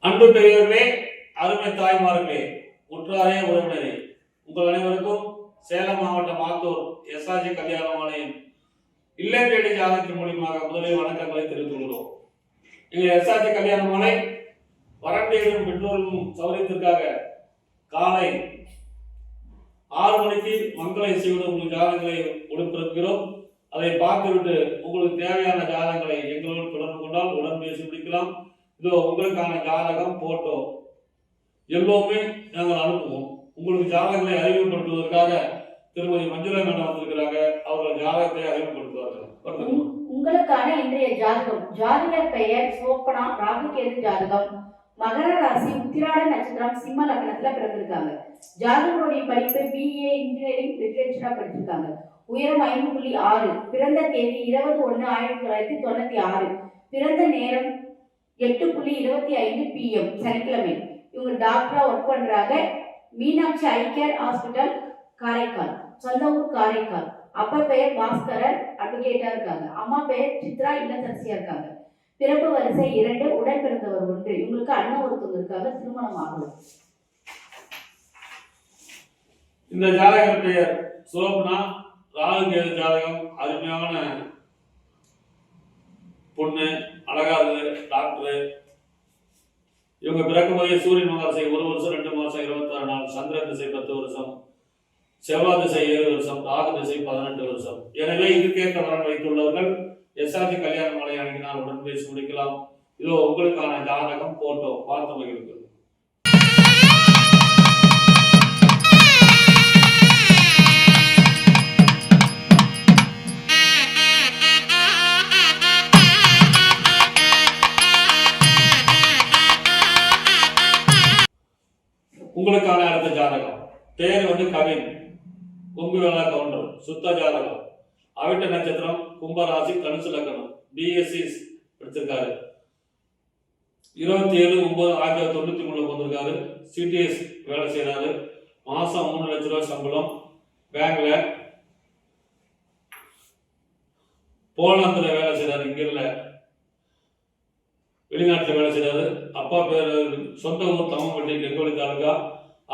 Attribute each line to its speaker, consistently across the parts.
Speaker 1: அன்பு பெரியவர்களே, அருமை தாய்மார்களே, உற்றாரே உறவினரே, உங்கள் அனைவருக்கும் சேலம் மாவட்டம் ஆத்தூர் எஸ்ஆர்ஜி கல்யாண மாலையின் இல்லம் தேடி ஜாதகத்தின் மூலியமாக முதலில் வணக்கங்களை தெரிவித்துக் கொள்கிறோம். எங்கள் எஸ்ஆர்ஜி கல்யாண மாலை வரம்பேறும் பெற்றோரும் சௌரியத்திற்காக காலை 6 மணிக்கு மங்கள இசையோடு உங்கள் ஜாதகங்களை ஒளிபரப்புகிறோம். அதை பார்த்துவிட்டு உங்களுக்கு தேவையான ஜாதகங்களை எங்களோடு தொடர்பு கொண்டால் உடன் பேசி முடிக்கலாம். இதோ உங்களுக்கான ஜாதகம் போட்டோ எல்லோருமே நாங்கள் அனுப்புவோம். உங்களுக்கு ஜாதகங்களை அறிமுகப்படுத்துவதற்காக திருமதி மஞ்சுளா மேடம் வந்திருக்கிறாங்க. அவர்கள் ஜாதகத்தை அறிமுகப்படுத்துவார்கள்.
Speaker 2: உங்களுக்கான இன்றைய ஜாதகம். ஜாதகர் பெயர் சோப்பனா, ராகுகேது ஜாதகம், மகர ராசி, உத்திராட நட்சத்திரம், சிம்ம லக்னத்துல பிறந்திருக்காங்க. ஜாதகருடைய படிப்பு BA இன்ஜினியரிங் லிட்ரேச்சரா படிச்சிருக்காங்க. உயரம் 5.6. பிறந்த தேதி 20/1/1996. பிறந்த நேரம் 8:25 PM சனிக்கிழமை. இவங்க டாக்டரா ஒர்க் பண்றாங்க. மீனாட்சி ஐ கேர் ஹாஸ்பிட்டல், காரைக்கால். சொந்த ஊர் காரைக்கால். அப்பா பெயர் பாஸ்கரன், அட்வொகேட்டா இருக்காங்க. அம்மா பெயர் சித்ரா, இல்லத்தரசியா இருக்காங்க. பிறப்பு வரிசை 2, உடன் பிறந்தவர் 1. இவங்களுக்கு அண்ணன் ஒருத்தவங்க இருக்காங்க, திருமணம் ஆகல.
Speaker 1: இந்த ஜாதகர் பெயர் சோபனா, ராகுகேது ஜாதகம். அருமையான பொண்ணு, அழகா இருக்கு, டாக்டர். இவங்க பிறக்கும் போதே சூரியன் மகரசை 1 வருஷம் 2 மாசம் 26 நாள், சந்திர திசை 10 வருஷம், செவ்வாய் திசை 7 வருஷம், ராகு திசை 18 வருஷம். எனவே இதுக்கேற்ற வரன் வைத்துள்ளவர்கள் எஸ்ஆர்ஜி கல்யாண மாலை அணுகினால் உடன் பேசி முடிக்கலாம். இதோ உங்களுக்கான ஜாதகம் போட்டோ பார்த்து மகிழ்கிறது. உங்களுக்கான அடுத்த ஜாதகம். பேர் கவின், கொங்கு வேளா கவுண்டர், சுத்த ஜாதகம். அவிட்ட நட்சத்திரம், கும்பராசி, தனுசு லக்னம். BSc படிச்சிருக்காரு. 27/9/1993 வந்திருக்காரு. CTS வேலை செய்யறாரு. மாசம் 3 லட்ச ரூபாய் சம்பளம். பேங்க்ல போலாந்துல வேலை செய்யறாரு. இங்க இல்ல, வெளிநாட்டில் வேலை செய்யறாரு. அப்பா பேர் சொந்த ஊர் தம்மம்பட்டி, நெங்கோலி தாலுகா.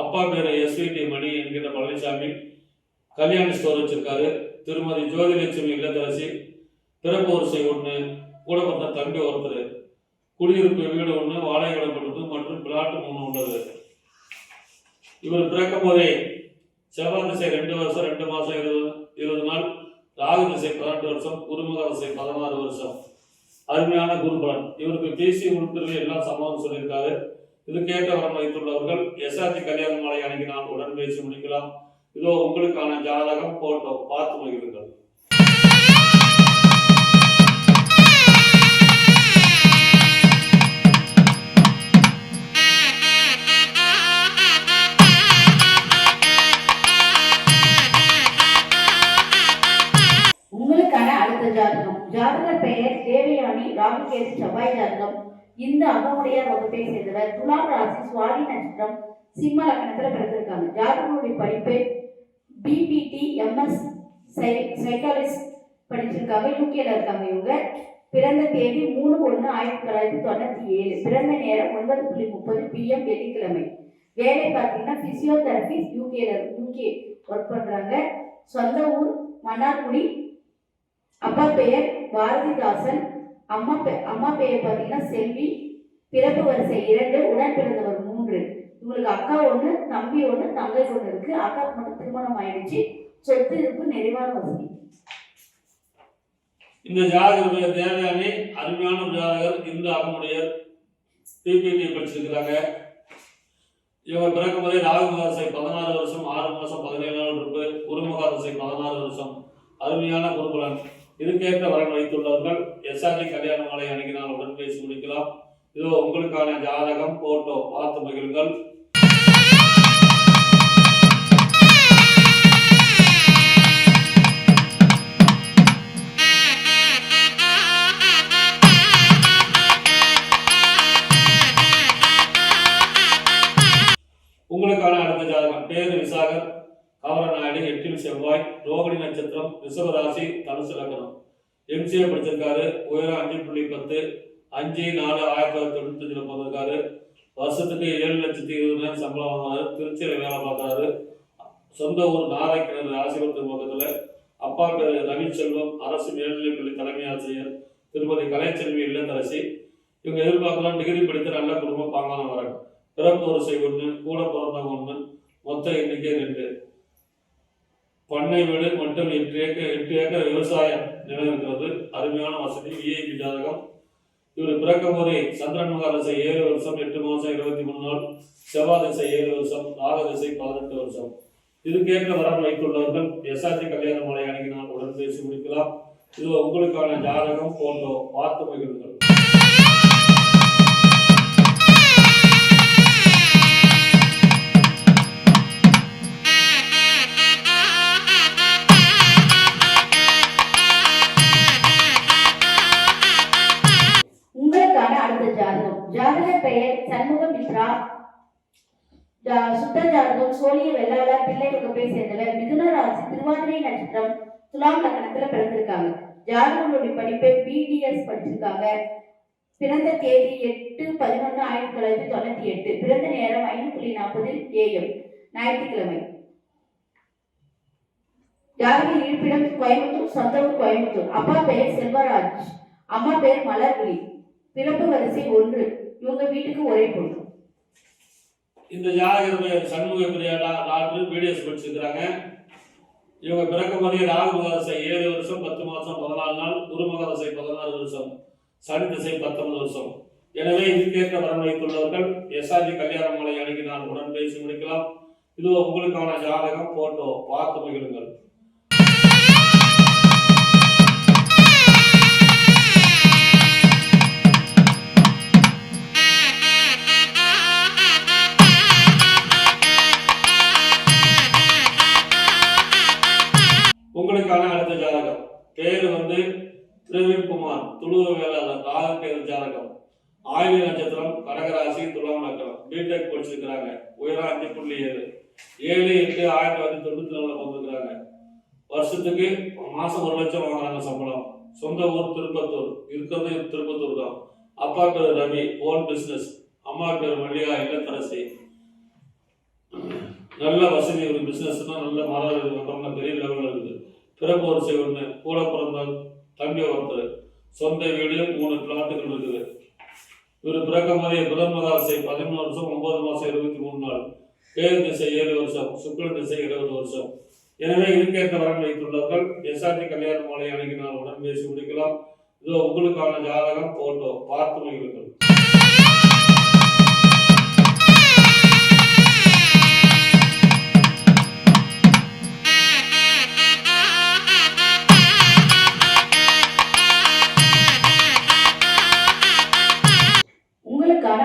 Speaker 1: அப்பா பேர் SVT மணி என்கிற பழனிசாமி. கல்யாண ஸ்டோர் வச்சிருக்காரு. திருமதி ஜோதிலட்சுமி இல்லத்தரசி. பிறப்பு வரிசை 1, கூட பிறந்த தம்பி ஒருத்தர். குடியிருப்பு வீடு 1, வாடகை விடப்பட்டது மற்றும் பிளாட் 3 உள்ளது. இவர் பிறக்கும் போதே செவ்வாய் திசை 2 வருஷம் 2 மாசம் 20 நாள், ராகு திசை 18 வருஷம், குருமக திசை 16 வருஷம். அருமையான குருபலன். இவருக்கு PC உள்பிரிவு எல்லாம் சமாதானம் சொல்லியிருக்காரு. இதுக்கேற்ற வரன் வைத்துள்ளவர்கள் எஸ்ஆர்ஜி கல்யாண மாலை அணுகினால் உடன் பேசி முடிக்கலாம். இதோ உங்களுக்கான ஜாதகம் போட்டோ பார்த்து மகிழ்கிறது.
Speaker 2: உங்களுக்கான அடுத்த ஜாதகம். ஜாதகர் பெயர் தேவயானி, ராகுகேது செவ்வாய் ஜாதகம். இந்த அகமுடையார் வகுப்பை சேர்ந்தவர். துலாம் ராசி, சுவாதி நட்சத்திரம், சிம்ம லக்னத்துல பிறந்திருக்காங்க. ஜாதகருடைய படிப்பு BPT MS சைக்காலஜிஸ்ட் படிச்சிருக்காங்க. UKல இருக்காங்க இவங்க. பிறந்த தேதி 3/1/1997. பிறந்த நேரம் 9:30 PM வெள்ளிக்கிழமை. வேலை பார்த்தீங்கன்னா பிசியோதெரபி, UK ஒர்க் பண்றாங்க. சொந்த ஊர் மன்னார்குடி. அப்பா பெயர் பாரதிதாசன். அம்மா பெயர் பார்த்தீங்கன்னா செல்வி. பிறப்பு வரிசை 2, உடன் பிறந்தவர் 3. இவங்களுக்கு அக்கா 1, தம்பி 1, தங்கை 1 இருக்கு. அக்காவுக்கு மட்டும் திருமணம் ஆயிடுச்சு. சொத்து இருப்பு நிறைவான வசதி.
Speaker 1: இந்த ஜாதகருடைய தேவையான அருமையான ஜாதகர். இந்த அகமுடையர் PPT படிச்சிருக்கிறாங்க. இவங்க பிறக்கும் போதே ராகு மகரசை 16 வருஷம் 6 மாசம் 17 நாள் இருப்பு, குருமகாரசை 16 வருஷம். அருமையான குருபலன். இதுக்கேற்ற வரன் வைத்துள்ளவர்கள் எஸ்ஆர்ஜி கல்யாண மாலை அணுகினால் உடன் பேசி முடிக்கலாம். இதோ உங்களுக்கான ஜாதகம் போட்டோ பார்த்து மகிழுங்கள். உங்களுக்கான அடுத்த ஜாதகம். பேரு விசாகர், கவரநாயுடு, 8 செவ்வாய், ரோகிணி நட்சத்திரம், ரிஷபராசி, தனுசு லக்னம். MCA படிச்சிருக்காரு. உயரம் 5.10, 5/4/1995 பிறந்திருக்காரு. வருஷத்துக்கு 7,20,000 சம்பளம் வாங்குறாரு. திருச்சியில் வேலை பார்க்குறாரு. சொந்த ஊர் நாரைக்கிணறு ராசிபுரத்துக்கு பக்கத்தில். அப்பா பேர் ரவிச்செல்வம், அரசு மேல்நிலைப்பள்ளி தலைமை ஆசிரியர், திருமதி கலைச்செல்வி இல்லத்தரசி. இவங்க எதிர்பார்க்கலாம் டிகிரி படித்து நல்ல குடும்பம் பாங்கான வரன். பிறப்பு வரிசை 1, கூட பிறந்தவங்க 1, மொத்த எண்ணிக்கை 2. பண்ணை வீடு மற்றும் 8 ஏக்கர் விவசாய நிலம் இருக்கிறது. அருமையான வசதி. விஐபி ஜாதகம். இவர் பிறக்கும் போதே சந்திரன் மகா திசை 7 வருஷம் 8 மாதம் 23 நாள், செவ்வாய் திசை 7 வருஷம், ராக திசை 18 வருஷம். இதுக்கேற்ற வரன் வைத்துள்ளவர்கள் எஸ்ஆர்டி கல்யாண மாலை அணுகினால் உடன் பேசி முடிக்கலாம். இது உங்களுக்கான ஜாதகம் போட்டோ பார்த்து மகிழுங்கள்.
Speaker 2: உங்களுக்கான அடுத்த ஜாதகம். ஜாதகர் பெயர் சண்முகமித்ரா. சுத்த ஜாதகம் சோழிய வெள்ளாளர் பிள்ளை வகுப்பை சேர்ந்தவர். மிதுன ராசி, திருவாதிரை நட்சத்திரம், துலாம் லக்னத்துல பிறந்திருக்காங்க. ஜாதகங்களுடைய படிப்பை பிடிஎஸ் படிச்சிருக்காங்க. பிறந்த தேதி 8/11/1998. பிறந்த நேரம் 5:40 AM, ஞாயிற்றுக்கிழமை. ஜாதக இருப்பிடம் கோயம்புத்தூர், சொந்த ஊர் கோயம்புத்தூர். அப்பா பெயர் செல்வராஜ், அம்மா பெயர் மலர்விழி. பிறப்பு வரிசை 1. இவங்க வீட்டுக்கு ஒரே பொண்ணு.
Speaker 1: இந்த ஜாதகர் பெயர் சண்முக பிரியா டாக்டர், பிடிஎஸ் படிச்சிருக்கிறாங்க. இவங்க பிறக்கும் போதே ராகு மகதசை 7 வருஷம் 10 மாதம் 14 நாள், குரு மகதசை 16 வருஷம், சனி திசை 19 வருஷம். எனவே இதுக்கேற்ற வரன் வைத்துள்ளவர்கள் எஸ்ஆர்டி கல்யாண மாலை அணுகினால் உடன் பேசி முடிக்கலாம். இது உங்களுக்கான ஜாதகம் போட்டோ பார்த்து மகிழுங்கள். உங்களுக்கான அடுத்த ஜாதகம். பேர் பிரவீன்குமார், துளுவ வேளாளர், ராகு ஜாதகம். ஆயுள் நட்சத்திரம், கடகராசி, துலாம் லக்னம். பிடெக் படிச்சிருக்கிறாங்க. உயரம் 5.7. 7/8/1994 வந்திருக்கிறாங்க. வருஷத்துக்கு மாசம் 1 லட்சம் வாங்குறாங்க சம்பளம். சொந்த ஊர் திருப்பத்தூர். இருக்கிறது திருப்பத்தூர் தான். அப்பா பேர் ரவி, ஓன் பிசினஸ். அம்மா பேர் மல்லிகா இல்லத்தரசி. நல்ல வசதி. ஒரு பிசினஸ்னா நல்ல மரம் பெரிய லெவலில் இருக்குது. பிறப்பு வரிசை 1, கூட பிறந்த தம்பி ஒருத்தர். சொந்த வீடு 3 பிளாட்டுகள் இருக்குது. இவர் பிறக்கும் போதே புதன் மகாதிசை 11 வருஷம் 9 மாதம் 23 நாள், கேது திசை 7 வருஷம், சுக்கிர திசை 20 வருஷம். எனவே இதுக்கேற்ற வரன் வைத்துள்ளவர்கள் எஸ்ஆர்டி கல்யாண மாலை அணுகினால் உடன் பேசி முடிக்கலாம். இது உங்களுக்கான ஜாதகம் போட்டோ பார்த்து மகிழுங்கள்.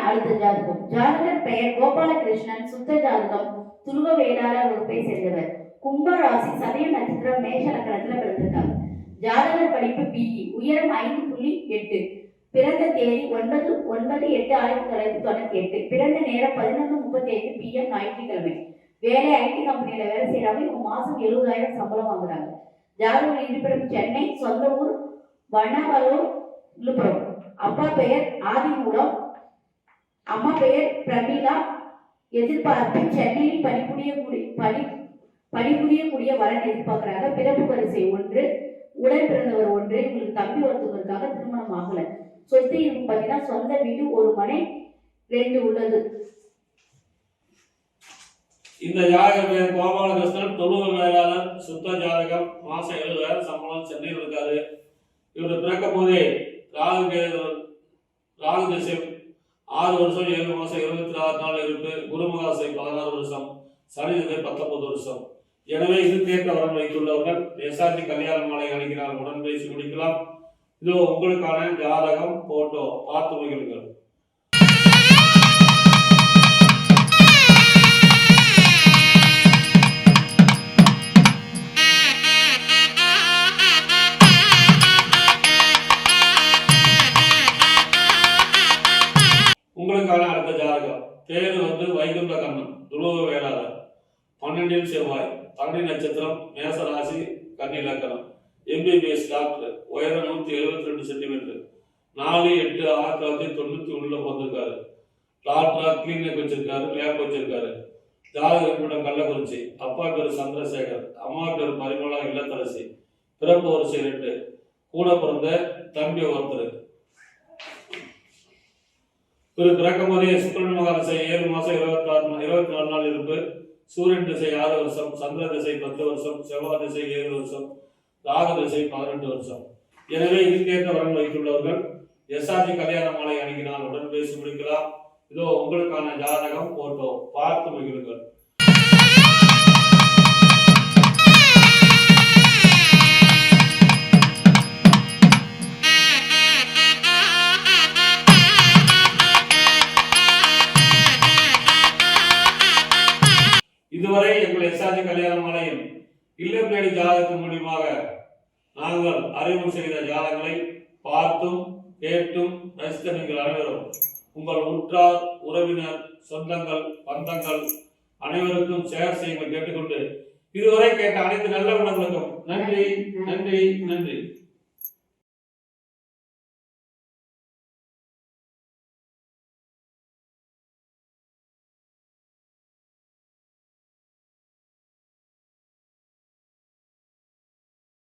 Speaker 2: அடுத்த ஜாதகம். ஜாதகர் பெயர் கோபாலகிருஷ்ணன், சுத்த ஜாதகம், துருவ வேளாளர் வகுப்பை சேர்ந்தவர். கும்ப ராசி, சதய நட்சத்திரம், மேஷ லக்னத்துல பிறந்திருக்காங்க. ஜாதகர் படிப்பு பிஇ. உயரம் 5.8. பிறந்த தேதி 9/8/1998. பிறந்த நேரம் 11:35 PM, ஞாயிற்றுக்கிழமை. வேலை ஐடி கம்பெனியில வேலை செய்யறாங்க. இவங்க மாசம் 70,000 சம்பளம் வாங்குறாங்க. ஜாதகர் இருப்பிடம் சென்னை, சொந்த ஊர் வனவலூர், விழுப்புரம். அப்பா பெயர் ஆதிமூலம், அம்மா பெயர் பிரமிளா. எதிர்பார்ப்பு சென்னையில் பணிபுரியக்கூடிய வரன் எதிர்பார்க்கிறாங்க. பிறப்பு வரிசை 1, உடன் பிறந்தவர் 1. இவங்களுக்கு தம்பி ஒருத்தவருக்காக திருமணம் ஆகல. சொத்து இருக்கு பார்த்தீங்கன்னா சொந்த வீடு 1 மனை 2 உள்ளது.
Speaker 1: இந்த ஜாதகம் பேர் கோபாலகிருஷ்ணன், தொழுவ வேளாளர், சுத்த ஜாதகம். மாசம் 70,000 சம்பளம். சென்னையில் இருக்காரு. இவர் பிறக்கும் போதே ராகு திசை 6 வருஷம் 7 மாதம் 26 நாள் இருப்பு, குரு மகாதிசை 16 வருஷம், சனி திசை 19 வருஷம். எனவே இதுக்கேற்ற வரன் வைத்துள்ளவர்கள் எஸ்ஆர்டி கல்யாண மாலை அணுகினால் உடன் பேசி முடிக்கலாம். இது உங்களுக்கான ஜாதகம் போட்டோ பார்த்து மகிழுங்கள். உங்களுக்கான அடுத்த ஜாதகம். பேர் வைகுண்ட கண்ணன், துருவ வேளாளர், 12 செவ்வாய், தண்ணி நட்சத்திரம், மேச ராசி, கன்னி லக்னம். MBBS doctor. உயரம் 172 சென்டிமீட்டர். 4/8/1991 வந்திருக்காரு. டாக்டரா கிளினிக் வச்சிருக்காரு, லேப் வச்சிருக்காரு. ஜாதக இருப்பிடம் கள்ளக்குறிச்சி. அப்பா பேர் சந்திரசேகர், அம்மா பேர் பரிமளா இல்லத்தரசி. பிறப்பு வரிசை 2. கூட பிறந்த தம்பி ஒருத்தர். இவர் பிறக்கும் போதே சுக்கிரன் மகாதசை 7 மாசம் 24 நாள் இருப்பு. சூரியன் திசை 6 வருஷம், சந்திர திசை 10 வருஷம், செவ்வாய் திசை 7 வருஷம், ராகு திசை 18 வருஷம். எனவே இதுக்கேற்ற வரன் வைத்துள்ளவர்கள் எஸ்ஆர்ஜி கல்யாண மாலை அணுகினால் உடன் பேசி முடிக்கலாம். இதோ உங்களுக்கான ஜாதகம் போட்டோ பார்த்து மகிழுங்கள். இதுவரை எங்கள் எஸ்ஆர்ஜி கல்யாண மாலையில் இல்லம் தேடி ஜாதகத்தின் மூலியமாக நாங்கள் அறிமுகம் செய்த ஜாதகங்களை பார்த்தும் கேட்டும் ரசித்த நீங்கள் அனைவரும் உங்கள் உற்றார், உறவினர், சொந்தங்கள், பந்தங்கள் அனைவருக்கும் ஷேர் செய்யுங்கள் கேட்டுக்கொண்டு இதுவரை கேட்ட அனைத்து நல்ல உணவுகளுக்கும் நன்றி நன்றி நன்றி.